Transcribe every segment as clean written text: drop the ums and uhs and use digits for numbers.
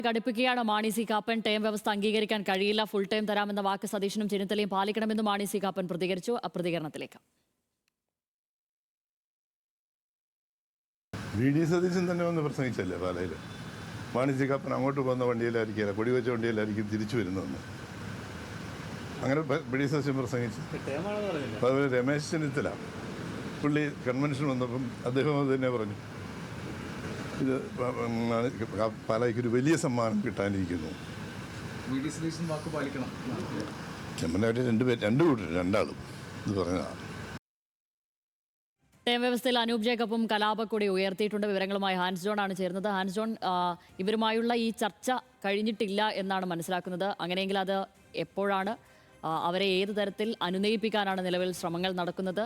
ഘടിപ്പിക്കുകയാണ് Mani C Kappan. Term വ്യവസ്ഥ അംഗീകരിക്കാൻ കഴിയില്ല, ഫുൾ ടൈം തരാമെന്ന വാക്ക് സതീശനും ചെന്നിത്തലയും പാലിക്കണമെന്നും മാണി സി കാപ്പൻ പ്രതികരിച്ചു. പ്രതികരണത്തിലേക്ക്. വി.ഡി. സതീശൻ തന്നെ വന്ന് പ്രസംഗിച്ചല്ലേ പാലയിൽ. മാണി സി കാപ്പൻ അങ്ങോട്ട് പോകുന്ന വണ്ടിയിലായിരിക്കില്ല, കൊടിവെച്ച വണ്ടിയിലായിരിക്കും തിരിച്ചു വരുന്നതെന്ന്. അങ്ങനെ വി.ഡി. സതീശൻ പ്രസംഗിച്ചു. അതുപോലെ രമേശ് ചെന്നിത്തല പുള്ളി കൺവെൻഷൻ വന്നപ്പം അദ്ദേഹം അത് തന്നെ പറഞ്ഞു, ഇത് പാലായ്ക്കൊരു വലിയ സമ്മാനം കിട്ടാനിരിക്കുന്നു. രണ്ടാളും ഇത് പറഞ്ഞതാണ്. ടേം വ്യവസ്ഥയിൽ അനൂപ് ജേക്കബും കലാപക്കൊടി ഉയർത്തിയിട്ടുണ്ട്. വിവരങ്ങളുമായി ഹാൻസ് ജോൺ ആണ് ചേരുന്നത്. ഹാൻസ് ജോൺ, ഇവരുമായുള്ള ഈ ചർച്ച കഴിഞ്ഞിട്ടില്ല എന്നാണ് മനസ്സിലാക്കുന്നത്. അങ്ങനെയെങ്കിൽ അത് എപ്പോഴാണ്? അവരെ ഏത് തരത്തിൽ അനുനയിപ്പിക്കാനാണ് നിലവിൽ ശ്രമങ്ങൾ നടക്കുന്നത്?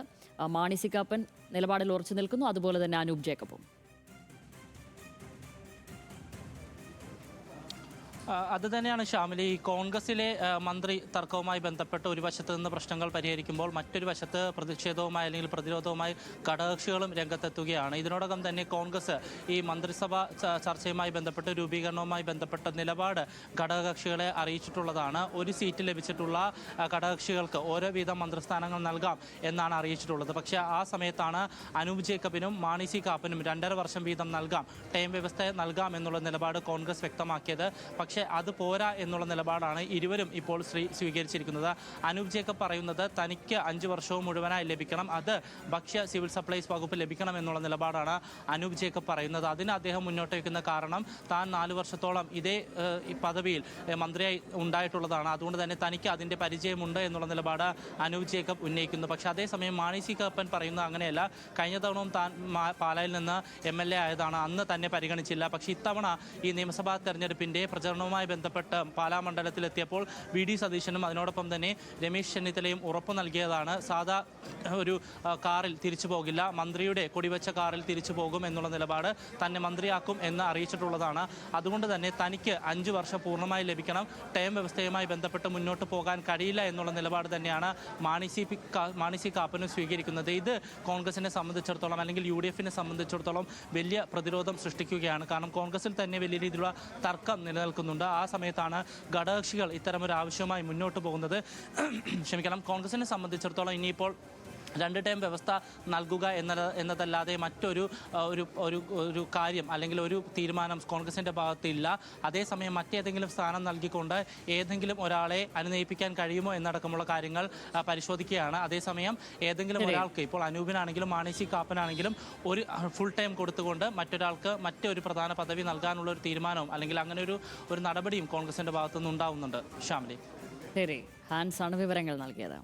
മാണി സി കാപ്പൻ നിലപാടിൽ ഉറച്ചു നിൽക്കുന്നു, അതുപോലെ തന്നെ അനൂപ് ജേക്കബും. അത് തന്നെയാണ് ഷാമിലി. ഈ കോൺഗ്രസിലെ മന്ത്രി തർക്കവുമായി ബന്ധപ്പെട്ട് ഒരു വശത്ത് നിന്ന് പ്രശ്നങ്ങൾ പരിഹരിക്കുമ്പോൾ മറ്റൊരു വശത്ത് പ്രതിഷേധവുമായി അല്ലെങ്കിൽ പ്രതിരോധവുമായി ഘടകകക്ഷികളും രംഗത്തെത്തുകയാണ്. ഇതിനോടകം തന്നെ കോൺഗ്രസ് ഈ മന്ത്രിസഭ ചർച്ചയുമായി ബന്ധപ്പെട്ട് രൂപീകരണവുമായി ബന്ധപ്പെട്ട നിലപാട് ഘടകകക്ഷികളെ അറിയിച്ചിട്ടുള്ളതാണ്. ഒരു സീറ്റ് ലഭിച്ചിട്ടുള്ള ഘടകകക്ഷികൾക്ക് ഓരോ വീതം മന്ത്രിസ്ഥാനങ്ങൾ നൽകാം എന്നാണ് അറിയിച്ചിട്ടുള്ളത്. പക്ഷേ ആ സമയത്താണ് അനൂപ് ജേക്കബിനും മാണി സി കാപ്പനും 2.5 വർഷം വീതം നൽകാം, ടൈം വ്യവസ്ഥ നൽകാം എന്നുള്ള നിലപാട് കോൺഗ്രസ് വ്യക്തമാക്കിയത്. പക്ഷേ അത് പോരാ എന്നുള്ള നിലപാടാണ് ഇരുവരും ഇപ്പോൾ സ്വീകരിച്ചിരിക്കുന്നത്. അനൂപ് ജേക്കബ് പറയുന്നത് തനിക്ക് 5 വർഷവും മുഴുവനായി ലഭിക്കണം, അത് ഭക്ഷ്യ സിവിൽ സപ്ലൈസ് വകുപ്പ് ലഭിക്കണം എന്നുള്ള നിലപാടാണ് അനൂപ് ജേക്കബ് പറയുന്നത്. അതിന് അദ്ദേഹം മുന്നോട്ട് വയ്ക്കുന്ന കാരണം താൻ 4 വർഷത്തോളം ഇതേ പദവിയിൽ മന്ത്രിയായി ഉണ്ടായിട്ടുള്ളതാണ്, അതുകൊണ്ട് തന്നെ തനിക്ക് അതിൻ്റെ പരിചയമുണ്ട് എന്നുള്ള നിലപാട് അനൂപ് ജേക്കബ് ഉന്നയിക്കുന്നു. പക്ഷേ അതേസമയം മാണി സി കാപ്പൻ പറയുന്നത് അങ്ങനെയല്ല. കഴിഞ്ഞ തവണവും താൻ പാലായിൽ നിന്ന് MLA ആയതാണ്, അന്ന് തന്നെ പരിഗണിച്ചില്ല. പക്ഷേ ഇത്തവണ ഈ നിയമസഭാ തെരഞ്ഞെടുപ്പിൻ്റെ പ്രചരണവുമായി ബന്ധപ്പെട്ട് പാലാ മണ്ഡലത്തിലെത്തിയപ്പോൾ വി.ഡി. സതീശനും അതിനോടൊപ്പം തന്നെ രമേശ് ചെന്നിത്തലയും ഉറപ്പു നൽകിയതാണ്, സാധാ ഒരു കാറിൽ തിരിച്ചു പോകില്ല, മന്ത്രിയുടെ കൊടിവെച്ച കാറിൽ തിരിച്ചു പോകും എന്നുള്ള നിലപാട്, തന്നെ മന്ത്രിയാക്കും എന്ന് അറിയിച്ചിട്ടുള്ളതാണ്. അതുകൊണ്ട് തന്നെ തനിക്ക് 5 വർഷം പൂർണ്ണമായി ലഭിക്കണം, ടേം വ്യവസ്ഥയുമായി ബന്ധപ്പെട്ട് മുന്നോട്ട് പോകാൻ കഴിയില്ല എന്നുള്ള നിലപാട് തന്നെയാണ് മാണി സി കാപ്പനും സ്വീകരിക്കുന്നത്. ഇത് കോൺഗ്രസിനെ സംബന്ധിച്ചിടത്തോളം അല്ലെങ്കിൽ UDFനെ സംബന്ധിച്ചിടത്തോളം വലിയ പ്രതിരോധം സൃഷ്ടിക്കുകയാണ്. കാരണം കോൺഗ്രസിൽ തന്നെ വലിയ രീതിയിലുള്ള തർക്കം നിലനിൽക്കുന്നുണ്ട്. ആ സമയത്താണ് ഘടകകക്ഷികൾ ഇത്തരമൊരു ആവശ്യവുമായി മുന്നോട്ട് പോകുന്നത്. ക്ഷമിക്കണം, കോൺഗ്രസിനെ സംബന്ധിച്ചിടത്തോളം ഇനിയിപ്പോൾ 2 ടൈം വ്യവസ്ഥ നൽകുക എന്നതല്ലാതെ മറ്റൊരു ഒരു കാര്യം അല്ലെങ്കിൽ ഒരു തീരുമാനം കോൺഗ്രസിൻ്റെ ഭാഗത്തില്ല. അതേസമയം മറ്റേതെങ്കിലും സ്ഥാനം നൽകിക്കൊണ്ട് ഏതെങ്കിലും ഒരാളെ അനുനയിപ്പിക്കാൻ കഴിയുമോ എന്നടക്കമുള്ള കാര്യങ്ങൾ പരിശോധിക്കുകയാണ്. അതേസമയം ഏതെങ്കിലും ഒരാൾക്ക്, ഇപ്പോൾ അനൂപിനാണെങ്കിലും മാണി സി കാപ്പനാണെങ്കിലും, ഒരു ഫുൾ ടൈം കൊടുത്തുകൊണ്ട് മറ്റൊരാൾക്ക് മറ്റൊരു പ്രധാന പദവി നൽകാനുള്ള ഒരു തീരുമാനവും അല്ലെങ്കിൽ അങ്ങനെ ഒരു നടപടിയും കോൺഗ്രസിൻ്റെ ഭാഗത്തുനിന്ന് ഉണ്ടാവുന്നുണ്ട്. ഷാമിലി. ശരി, ഹാൻസ് ആണ് വിവരങ്ങൾ നൽകിയത്.